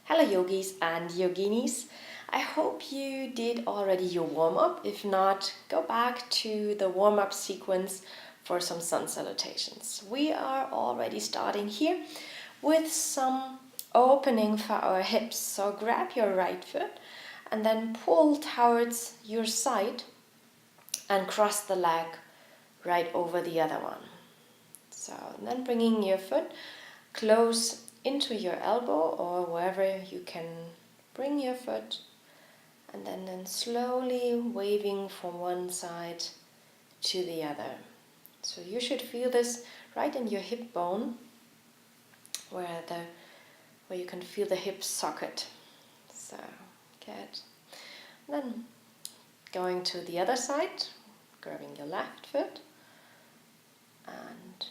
Hello yogis and yoginis. I hope you did already your warm-up. If not, go back to the warm-up sequence for some sun salutations. We are already starting here with some opening for our hips. So grab your right foot and then pull towards your side and cross the leg right over the other one. So then bringing your foot close into your elbow or wherever you can bring your foot, and then slowly waving from one side to the other. So you should feel this right in your hip bone where you can feel the hip socket. So good. Then going to the other side, grabbing your left foot and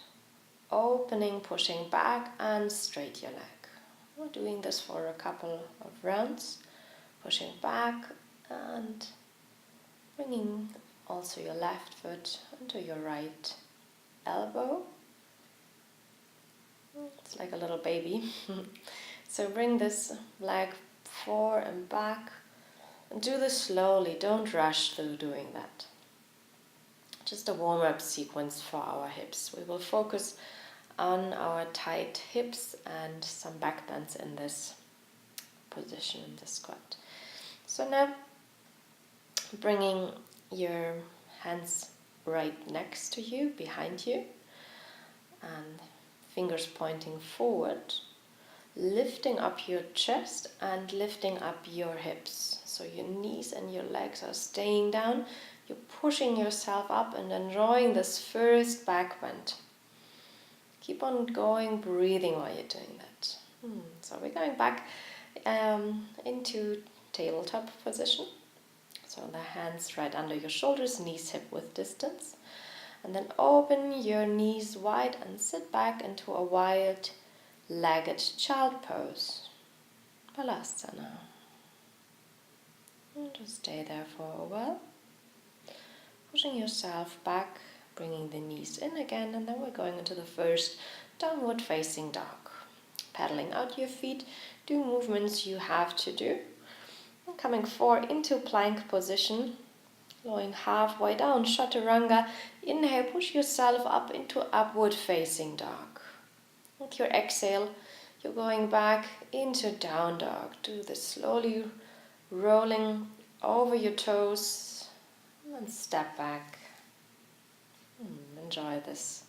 opening, pushing back and straight your leg. We're doing this for a couple of rounds, pushing back and bringing also your left foot into your right elbow. It's like a little baby. So bring this leg forward and back and do this slowly. Don't rush through doing that. Just a warm-up sequence for our hips. We will focus on our tight hips and some back bends in this position, in the squat. So now bringing your hands right next to you, behind you, and fingers pointing forward, lifting up your chest and lifting up your hips. So your knees and your legs are staying down. You're pushing yourself up and enjoying this first back bend. Keep on going, breathing while you're doing that. So we're going back into tabletop position. So the hands right under your shoulders, knees hip width distance. And then open your knees wide and sit back into a wide-legged child pose. Balasana. And just stay there for a while. Pushing yourself back, bringing the knees in again, and then we're going into the first downward facing dog. Pedaling out your feet, do movements you have to do. And coming forward into plank position, going halfway down, chaturanga. Inhale, push yourself up into upward facing dog. With your exhale, you're going back into down dog. Do this slowly, rolling over your toes and step back. Enjoy this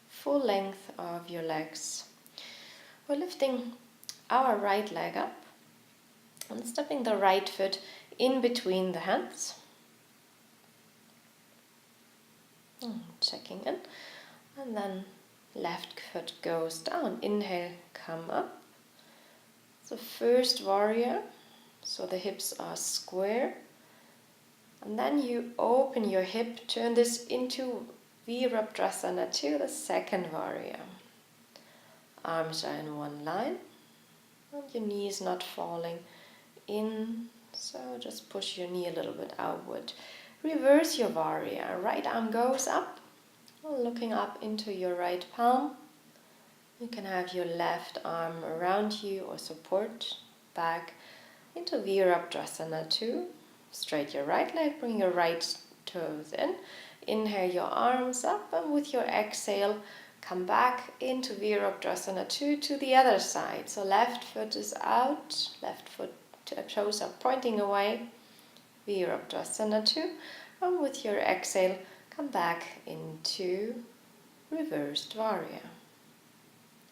full length of your legs. We're lifting our right leg up and stepping the right foot in between the hands. Checking in. And then left foot goes down. Inhale, come up. So first warrior. So the hips are square. And then you open your hip, turn this into Virabhadrasana 2, the second warrior. Arms are in one line, and your knee is not falling in, so just push your knee a little bit outward. Reverse your warrior. Right arm goes up, looking up into your right palm. You can have your left arm around you or support back into Virabhadrasana 2. Straight your right leg, bring your right toes in. Inhale your arms up, and with your exhale, come back into Virabhadrasana 2 to the other side. So left foot is out, left foot toes are pointing away. Virabhadrasana 2. And with your exhale, come back into reversed warrior.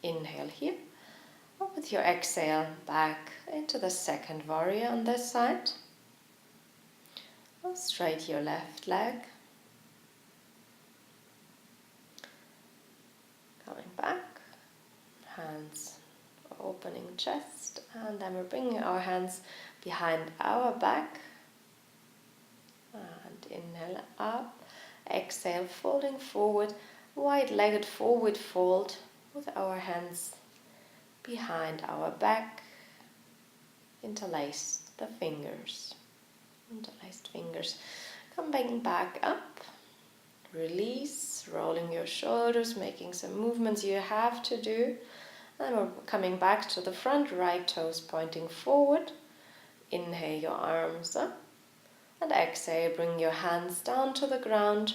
Inhale here. And with your exhale, back into the second warrior on this side. Straight your left leg. Coming back. Hands opening chest. And then we're bringing our hands behind our back. And inhale up. Exhale, folding forward. Wide-legged forward fold with our hands behind our back. Interlace the fingers. Interlaced fingers. Coming back up. Release, rolling your shoulders, making some movements you have to do. And we're coming back to the front, right toes pointing forward. Inhale your arms up. And exhale, bring your hands down to the ground.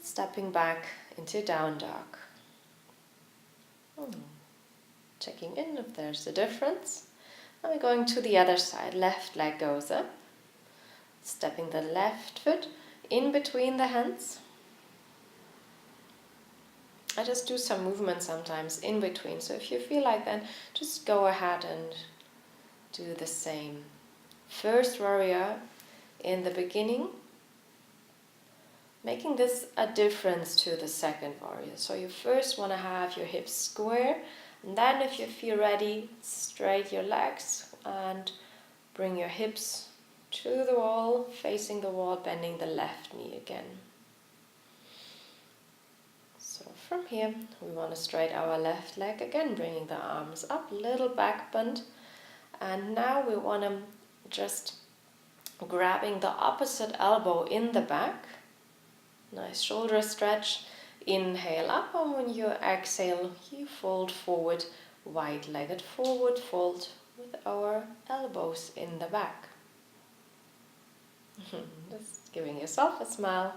Stepping back into down dog. Checking in if there's a difference. Now we're going to the other side. Left leg goes up. Stepping the left foot in between the hands. I just do some movement sometimes in between. So if you feel like that, just go ahead and do the same. First warrior in the beginning. Making this a difference to the second warrior. So you first want to have your hips square. And then if you feel ready, straight your legs and bring your hips to the wall, facing the wall, bending the left knee again. So from here, we want to straight our left leg again, bringing the arms up, little back bend. And now we want to just grabbing the opposite elbow in the back. Nice shoulder stretch. Inhale up, and when you exhale, you fold forward, wide-legged forward fold with our elbows in the back. Just giving yourself a smile,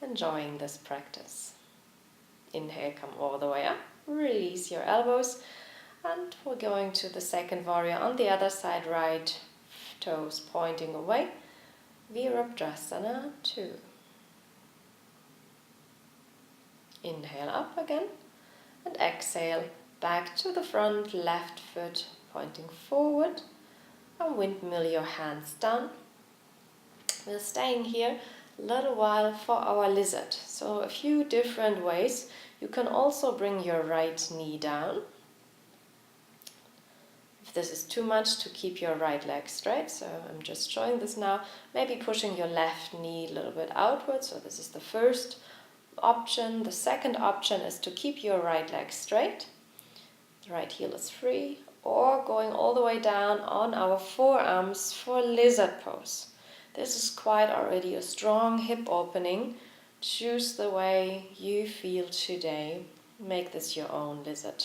enjoying this practice. Inhale, come all the way up, release your elbows, and we're going to the second warrior on the other side, right toes pointing away, Virabhadrasana 2. Inhale up again, and exhale, back to the front, left foot pointing forward, and windmill your hands down. We're staying here a little while for our lizard. So a few different ways. You can also bring your right knee down. If this is too much, to keep your right leg straight, so I'm just showing this now, maybe pushing your left knee a little bit outwards, so this is the first option. The second option is to keep your right leg straight, the right heel is free, or going all the way down on our forearms for lizard pose. This is quite already a strong hip opening. Choose the way you feel today. Make this your own lizard.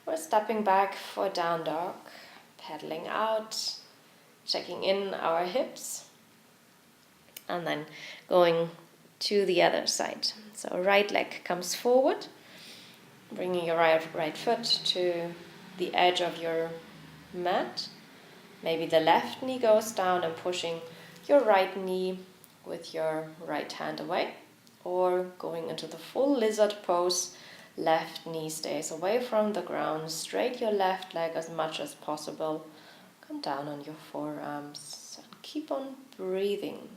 We're stepping back for down dog, pedaling out, checking in our hips, and then going to the other side. So right leg comes forward, bringing your right foot to the edge of your mat. Maybe the left knee goes down and pushing your right knee with your right hand away, or going into the full lizard pose. Left knee stays away from the ground. Straight your left leg as much as possible. Come down on your forearms and keep on breathing.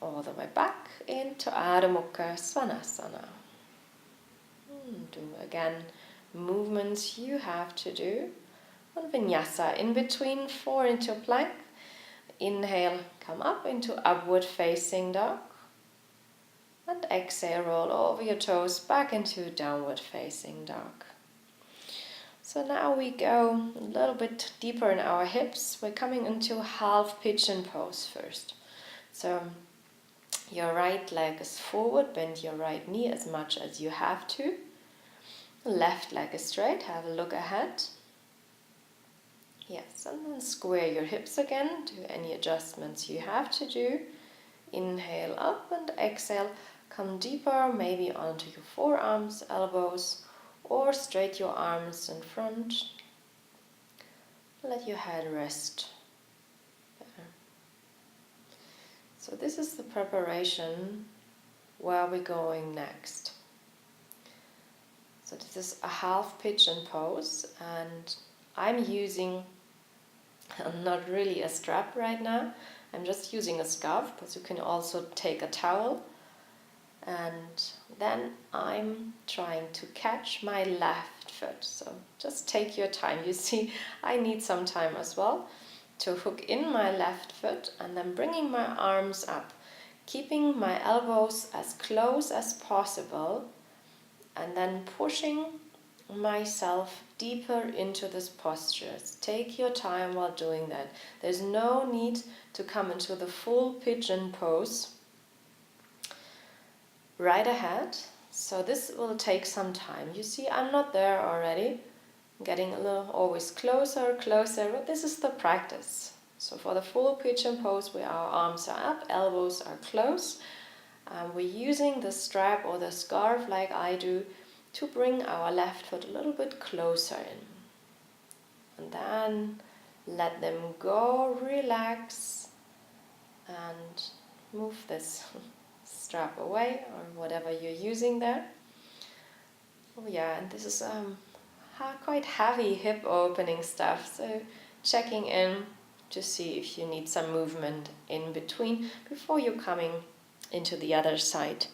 All the way back into Adho Mukha Svanasana. Do again movements you have to do. On Vinyasa, in between 4 into plank. Inhale, come up into upward facing dog. And exhale, roll over your toes back into downward facing dog. So now we go a little bit deeper in our hips. We're coming into half pigeon pose first. So your right leg is forward, bend your right knee as much as you have to. Left leg is straight, have a look ahead. Yes, and then square your hips again, do any adjustments you have to do. Inhale up and exhale, come deeper, maybe onto your forearms, elbows, or straight your arms in front. Let your head rest there. So this is the preparation where we're going next. So this is a half pigeon pose, and I'm using not really a strap right now. I'm just using a scarf, but you can also take a towel. And then I'm trying to catch my left foot. So just take your time. You see, I need some time as well to hook in my left foot, and then bringing my arms up, keeping my elbows as close as possible, and then pushing myself deeper into this posture. Take your time while doing that. There's no need to come into the full pigeon pose right ahead. So this will take some time. You see, I'm not there already. I'm getting a little always closer, but this is the practice. So for the full pigeon pose, where our arms are up, elbows are close, we're using the strap or the scarf like I do to bring our left foot a little bit closer in. And then let them go, relax, and move this strap away or whatever you're using there. Oh yeah, and this is quite heavy hip opening stuff, so checking in to see if you need some movement in between before you're coming into the other side.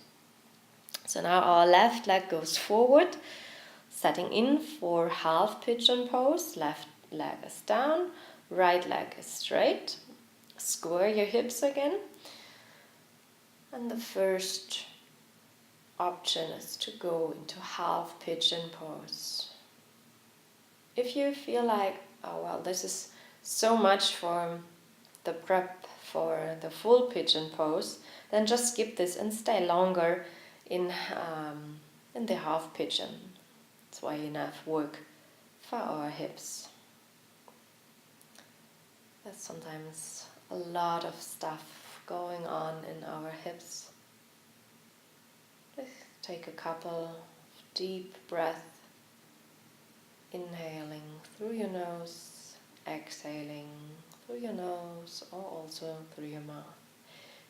So now our left leg goes forward, setting in for half pigeon pose. Left leg is down, right leg is straight. Square your hips again. And the first option is to go into half pigeon pose. If you feel like, oh well, this is so much for the prep for the full pigeon pose, then just skip this and stay longer in the half pigeon. That's why enough work for our hips. There's sometimes a lot of stuff going on in our hips. Just take a couple of deep breaths, inhaling through your nose, exhaling through your nose or also through your mouth.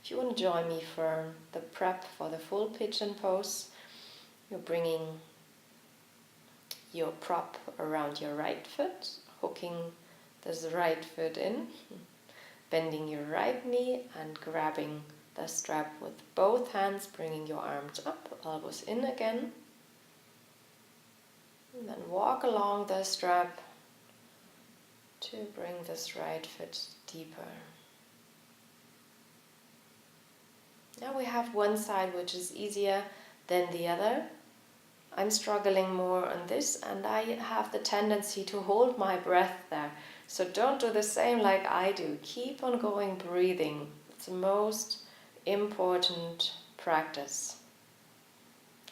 If you want to join me for the prep for the full pigeon pose, you're bringing your prop around your right foot, hooking this right foot in, bending your right knee and grabbing the strap with both hands, bringing your arms up, elbows in again. And then walk along the strap to bring this right foot deeper. Now we have one side which is easier than the other. I'm struggling more on this and I have the tendency to hold my breath there. So don't do the same like I do. Keep on going, breathing. It's the most important practice.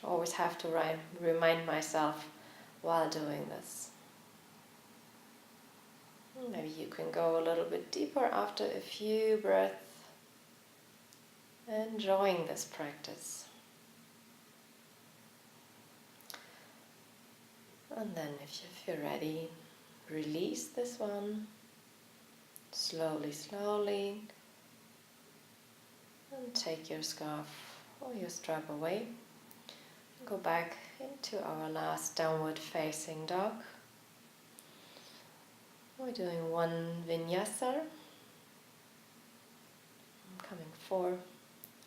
I always have to remind myself while doing this. Maybe you can go a little bit deeper after a few breaths. Enjoying this practice. And then if you feel ready, release this one. Slowly, slowly. And take your scarf or your strap away. Go back into our last downward facing dog. We're doing one vinyasa. Coming forward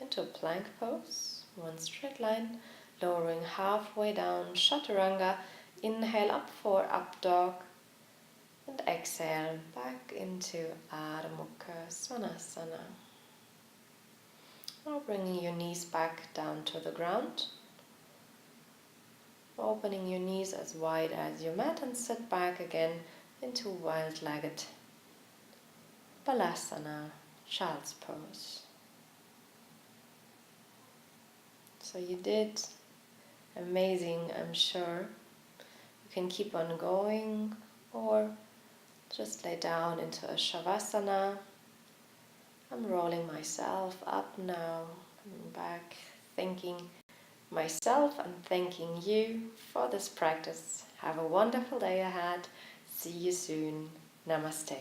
into a plank pose. One straight line. Lowering halfway down, chaturanga. Inhale up for up dog. And exhale back into Adho Mukha Svanasana. Now bringing your knees back down to the ground. Opening your knees as wide as your mat and sit back again into wild-legged Balasana, child's pose. So you did amazing, I'm sure. You can keep on going or just lay down into a Shavasana. I'm rolling myself up now, coming back, thanking myself and thanking you for this practice. Have a wonderful day ahead. See you soon. Namaste.